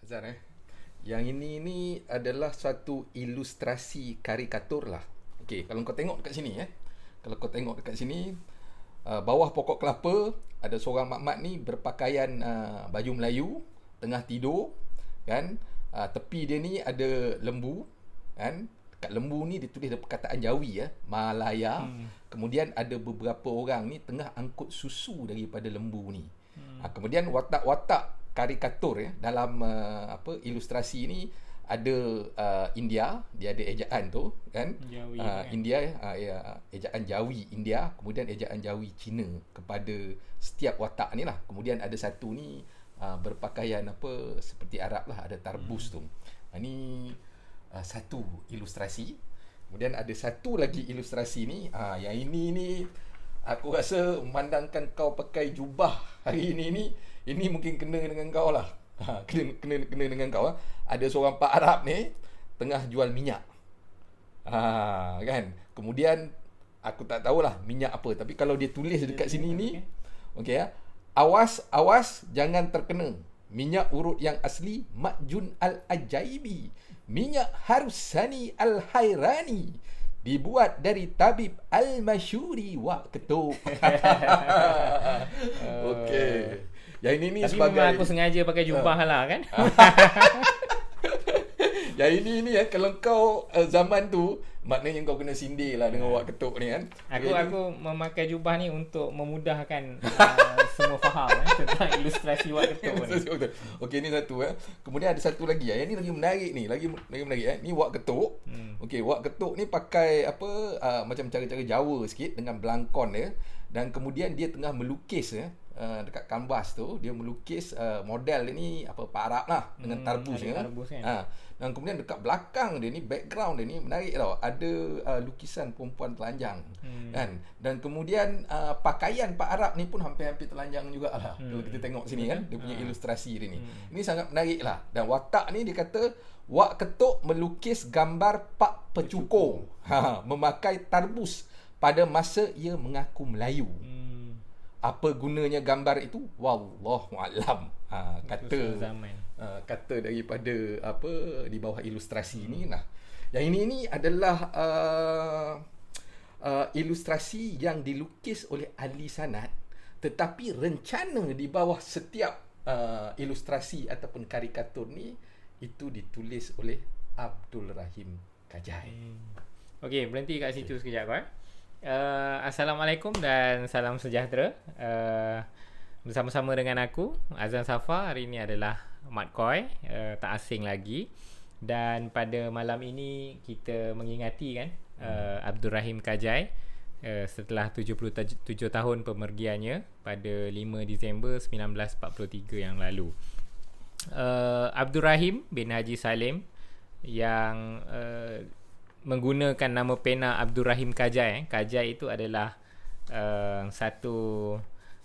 Azan Yang ini adalah suatu ilustrasi karikatur lah. Okey, kalau kau tengok dekat sini Kalau kau tengok dekat sini, bawah pokok kelapa ada seorang mak-mak ni berpakaian baju Melayu, tengah tidur kan. Tepi dia ni ada lembu kan. Dekat lembu ni ditulis ada perkataan Jawi Malaya. Kemudian ada beberapa orang ni tengah angkut susu daripada lembu ni. Kemudian watak-watak karikatur dalam ilustrasi ni ada India, dia ada ejaan tu kan. Jawi, India ejaan Jawi India, kemudian ejaan Jawi Cina kepada setiap watak ni lah. Kemudian ada satu ni berpakaian seperti Arab lah, ada tarbus tu. Ni satu ilustrasi. Kemudian ada satu lagi ilustrasi ni, yang ini aku rasa memandangkan kau pakai jubah hari ini mungkin kena dengan kau lah. Kena dengan kau. Ada seorang Pak Arab ni tengah jual minyak. Kan. Kemudian aku tak tahulah minyak apa, tapi kalau dia tulis dekat sini ni, okey awas jangan terkena. Minyak urut yang asli Makjun Al-Ajaibi, minyak Harusani Al-Hairani, dibuat dari tabib Al-Masyuri Wak Ketuk. Okey. Yang ini Tapi sebagai memang aku sengaja pakai jubah lah kan. Yang ini kalau kau zaman tu, maknanya kau kena sindir lah dengan Wak Ketuk ni kan. Aku memakai jubah ni untuk memudahkan semua faham tentang ilustrasi Wak Ketuk ni. Okey, ni satu Kemudian ada satu lagi yang ni lagi menarik ni, lagi menarik Ni Wak Ketuk. Okey, Wak Ketuk ni pakai macam cara-cara Jawa sikit dengan belangkon dia, dan kemudian dia tengah melukis dekat kanvas tu. Dia melukis model dia ni Pak Arab lah dengan tarbus kan. Dan kemudian dekat belakang dia ni, background dia ni menarik tau, ada lukisan perempuan telanjang kan. Dan kemudian pakaian Pak Arab ni pun hampir-hampir telanjang jugalah. Kalau kita tengok sini kan, dia punya ilustrasi dia ni. Ini sangat menarik lah. Dan watak ni dia kata Wak Ketuk melukis gambar Pak Pecukong memakai tarbus pada masa ia mengaku Melayu. Apa gunanya gambar itu? Wallahualam. Kata daripada di bawah ilustrasi ini. Nah, yang ini adalah ilustrasi yang dilukis oleh ahli sanad, tetapi rencana di bawah setiap ilustrasi ataupun karikatur ni itu ditulis oleh Abdul Rahim Kajai. Okey, berhenti kat situ sekejap Assalamualaikum dan salam sejahtera. Bersama-sama dengan aku Azan Safa. Hari ini adalah Mat Koi, tak asing lagi. Dan pada malam ini kita mengingati kan Abdul Rahim Kajai setelah 77 tahun pemergiannya pada 5 Disember 1943 yang lalu. Abdul Rahim bin Haji Salim yang menggunakan nama pena Abdul Rahim Kajai. Kajai itu adalah satu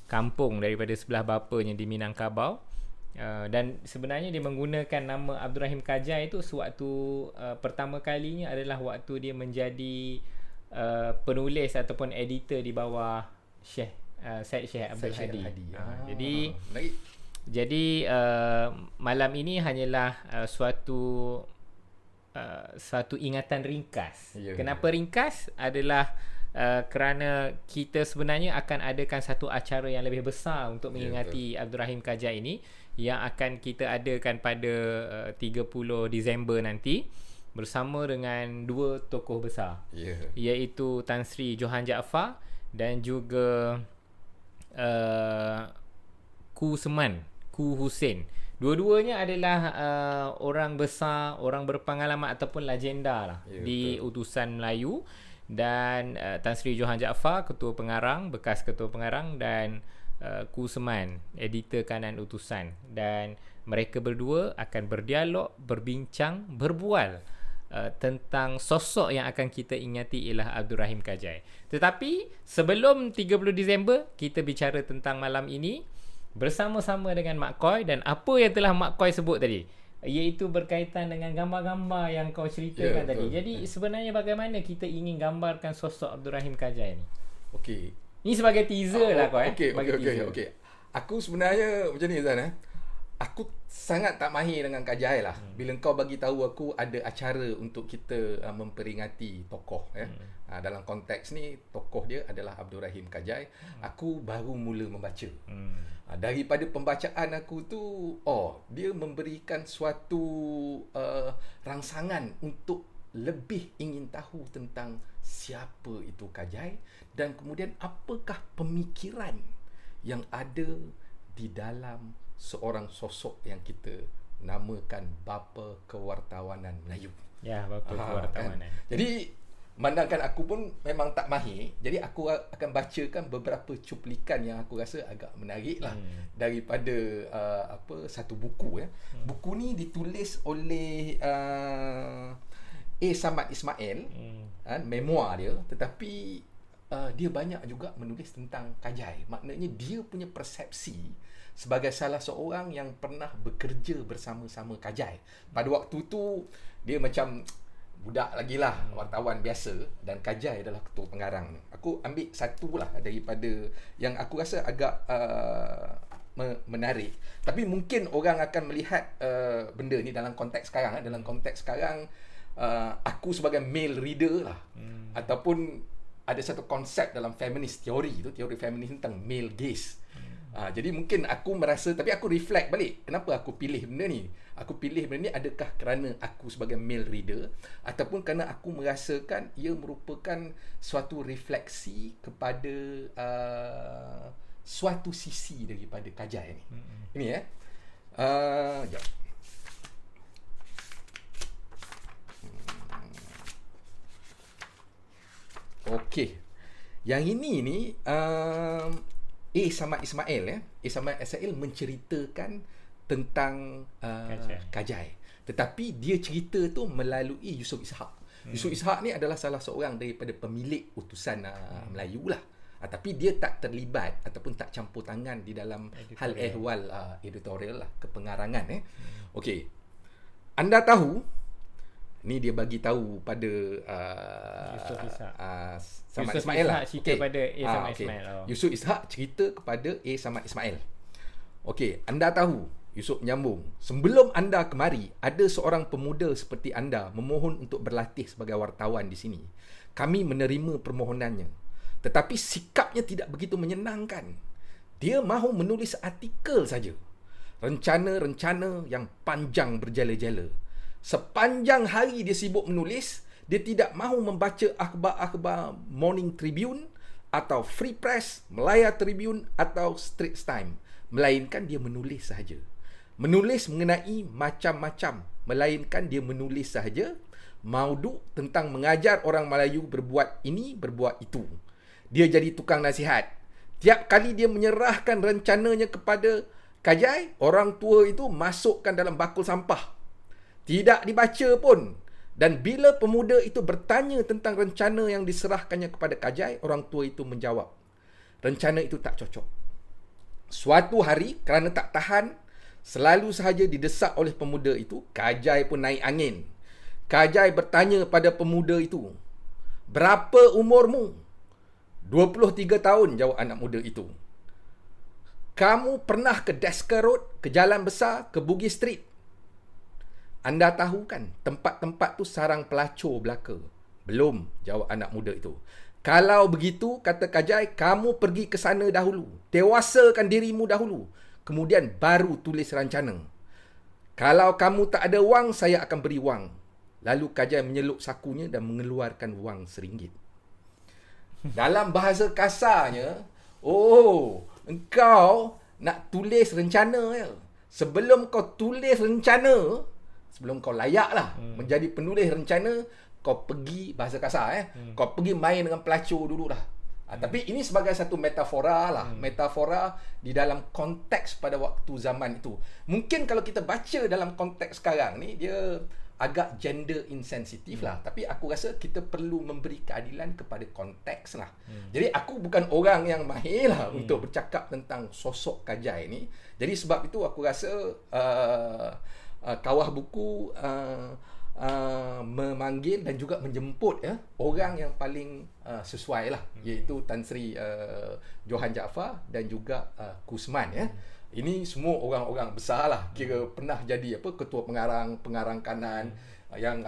kampung daripada sebelah bapanya di Minangkabau. Dan sebenarnya dia menggunakan nama Abdul Rahim Kajai itu sewaktu pertama kalinya adalah waktu dia menjadi penulis ataupun editor di bawah Syekh Syed Syekh Abdul Hadi. Jadi malam ini hanyalah suatu ingatan ringkas. Kenapa ringkas? Adalah kerana kita sebenarnya akan adakan satu acara yang lebih besar untuk mengingati Abdul Rahim Kajai ini, yang akan kita adakan pada 30 Disember nanti bersama dengan dua tokoh besar, iaitu Tan Sri Johan Jaafar dan juga Ku Seman, Ku Hussein. Dua-duanya adalah orang besar, orang berpengalaman ataupun legenda lah di utusan Melayu. Dan Tan Sri Johan Jaafar, ketua pengarang, bekas ketua pengarang, dan Ku Seman, editor kanan utusan. Dan mereka berdua akan berdialog, berbincang, berbual tentang sosok yang akan kita ingati ialah Abdul Rahim Kajai. Tetapi sebelum 30 Disember, kita bicara tentang malam ini bersama-sama dengan Mak Koi. Dan apa yang telah Mak Koi sebut tadi, iaitu berkaitan dengan gambar-gambar yang kau ceritakan tadi. Jadi sebenarnya bagaimana kita ingin gambarkan sosok Abdul Rahim Kajai ni? Okey. Ni sebagai teaser lah kau Okey. Aku sebenarnya macam ni Zan aku sangat tak mahir dengan Kajai lah. Bila kau bagi tahu aku ada acara untuk kita memperingati tokoh ya. Dalam konteks ni tokoh dia adalah Abdul Rahim Kajai. Aku baru mula membaca. Daripada pembacaan aku tu, dia memberikan suatu rangsangan untuk lebih ingin tahu tentang siapa itu Kajai dan kemudian apakah pemikiran yang ada di dalam seorang sosok yang kita namakan bapa kewartawanan Melayu. Ya, bapa kewartawanan. Kan? Jadi mandangkan aku pun memang tak mahir, jadi aku akan bacakan beberapa cuplikan yang aku rasa agak menarik lah daripada satu buku ya. Buku ni ditulis oleh A. Samad Ismail, memoir dia, tetapi dia banyak juga menulis tentang Kajai. Maknanya dia punya persepsi sebagai salah seorang yang pernah bekerja bersama-sama Kajai. Pada waktu tu dia macam budak lagi lah, wartawan biasa, dan Kajai adalah ketua pengarang. Aku ambil satu lah daripada yang aku rasa agak menarik. Tapi mungkin orang akan melihat benda ni dalam konteks sekarang. Dalam konteks sekarang aku sebagai male reader lah, ataupun ada satu konsep dalam feminist teori tu, teori feminis tentang male gaze. Jadi mungkin aku merasa, tapi aku reflect balik, kenapa aku pilih benda ni? Aku pilih benda ni adakah kerana aku sebagai male reader, ataupun kerana aku merasakan ia merupakan suatu refleksi kepada suatu sisi daripada Kajai ni. Ini sekejap. Okey. Yang ini ni A. Samad Ismail ya. A. Samad Ismail menceritakan tentang Kajai. Tetapi dia cerita tu melalui Yusof Ishak. Yusof Ishak ni adalah salah seorang daripada pemilik utusan Melayu lah. Tapi dia tak terlibat ataupun tak campur tangan di dalam hal ehwal editorial lah, kepengarangan Okey. Anda tahu, ni dia bagi tahu pada Samad Ismail lah. Cerita pada A. Samad Ismail. Yusof Ishak cerita kepada A. Samad Ismail. Okey, anda tahu, Yusof menyambung, sebelum anda kemari, ada seorang pemuda seperti anda memohon untuk berlatih sebagai wartawan di sini. Kami menerima permohonannya. Tetapi sikapnya tidak begitu menyenangkan. Dia mahu menulis artikel saja. Rencana-rencana yang panjang berjala-jala. Sepanjang hari dia sibuk menulis, dia tidak mahu membaca akhbar-akhbar Morning Tribune atau Free Press, Malaya Tribune atau Straits Times, melainkan dia menulis sahaja. Menulis mengenai macam-macam, melainkan dia menulis sahaja mauduk tentang mengajar orang Melayu berbuat ini, berbuat itu. Dia jadi tukang nasihat. Tiap kali dia menyerahkan rencananya kepada Kajai, orang tua itu masukkan dalam bakul sampah. Tidak dibaca pun. Dan bila pemuda itu bertanya tentang rencana yang diserahkannya kepada Kajai, orang tua itu menjawab, rencana itu tak cocok. Suatu hari, kerana tak tahan, selalu sahaja didesak oleh pemuda itu, Kajai pun naik angin. Kajai bertanya pada pemuda itu, berapa umurmu? 23 tahun, jawab anak muda itu. Kamu pernah ke Desker Road, ke Jalan Besar, ke Bugis Street? Anda tahu kan tempat-tempat tu sarang pelacur belaka? Belum, jawab anak muda itu. Kalau begitu, kata Kajai, kamu pergi ke sana dahulu. Dewasakan dirimu dahulu. Kemudian baru tulis rancana. Kalau kamu tak ada wang, saya akan beri wang. Lalu Kajai menyeluk sakunya dan mengeluarkan wang RM1. Dalam bahasa kasarnya, engkau nak tulis rencana ya. Sebelum kau tulis rencana, sebelum kau layak lah menjadi penulis rencana, kau pergi, bahasa kasar kau pergi main dengan pelacur dulu dah. Tapi ini sebagai satu metafora lah, metafora di dalam konteks pada waktu zaman itu. Mungkin kalau kita baca dalam konteks sekarang ni, dia agak gender insensitif lah. Tapi aku rasa kita perlu memberi keadilan kepada konteks lah. Jadi aku bukan orang yang mahir lah untuk bercakap tentang sosok Kajai ni. Jadi sebab itu aku rasa Kawah Buku memanggil dan juga menjemput orang yang paling sesuai lah, iaitu Tan Sri Johan Jaafar dan juga Kusman Ini semua orang-orang besar lah. Kira pernah jadi ketua pengarang kanan, yang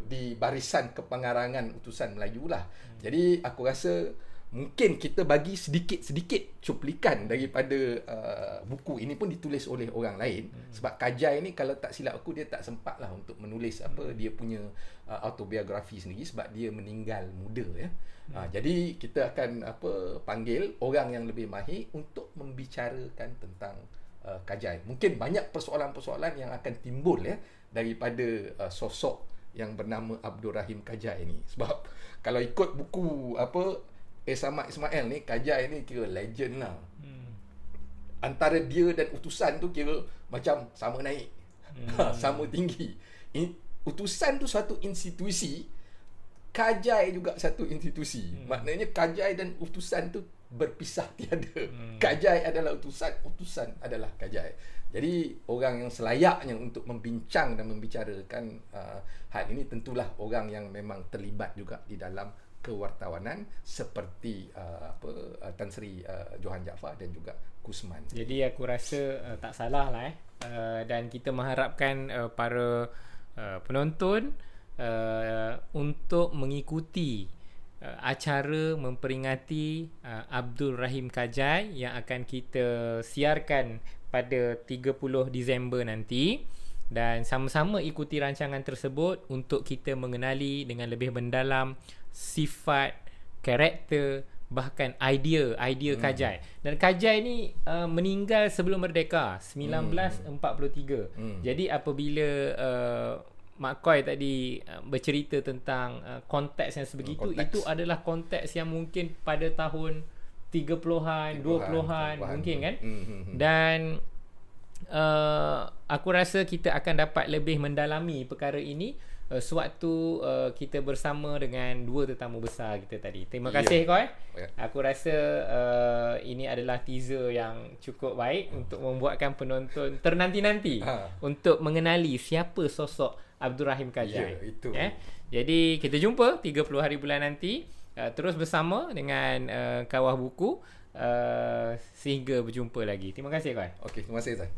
di barisan kepengarangan utusan Melayu lah. Jadi aku rasa mungkin kita bagi sedikit cuplikan daripada buku ini pun ditulis oleh orang lain. Sebab Kajai ni kalau tak silap aku, dia tak sempat lah untuk menulis dia punya autobiografi sendiri sebab dia meninggal muda ya. Jadi kita akan panggil orang yang lebih mahir untuk membicarakan tentang Kajai. Mungkin banyak persoalan-persoalan yang akan timbul ya daripada sosok yang bernama Abdul Rahim Kajai ni. Sebab kalau ikut buku Samad Ismail ni, Kajai ni kira legend lah. Antara dia dan utusan tu kira macam sama naik, sama tinggi. Utusan tu satu institusi, Kajai juga satu institusi. Maknanya Kajai dan utusan tu berpisah tiada. Kajai adalah utusan, utusan adalah Kajai. Jadi orang yang selayaknya untuk membincang dan membicarakan hal ini tentulah orang yang memang terlibat juga di dalam kewartawanan seperti Tan Sri Johan Jaafar dan juga Kusman. Jadi aku rasa tak salah lah dan kita mengharapkan para penonton untuk mengikuti acara memperingati Abdul Rahim Kajai yang akan kita siarkan pada 30 Disember nanti, dan sama-sama ikuti rancangan tersebut untuk kita mengenali dengan lebih mendalam sifat, karakter, bahkan idea Kajai. Dan Kajai ni meninggal sebelum merdeka 1943. Jadi apabila Mak Koi tadi bercerita tentang konteks yang sebegitu, itu adalah konteks yang mungkin pada tahun 30-an, 20-an mungkin kan. Dan aku rasa kita akan dapat lebih mendalami perkara ini sewaktu kita bersama dengan dua tetamu besar kita tadi. Terima kasih Koi. Aku rasa ini adalah teaser yang cukup baik untuk membuatkan penonton ternanti-nanti untuk mengenali siapa sosok Abdul Rahim Kajai. Itu. Jadi kita jumpa 30 hari bulan nanti, terus bersama dengan Kawah Buku, sehingga berjumpa lagi. Terima kasih Koi. Okey, terima kasih Zai.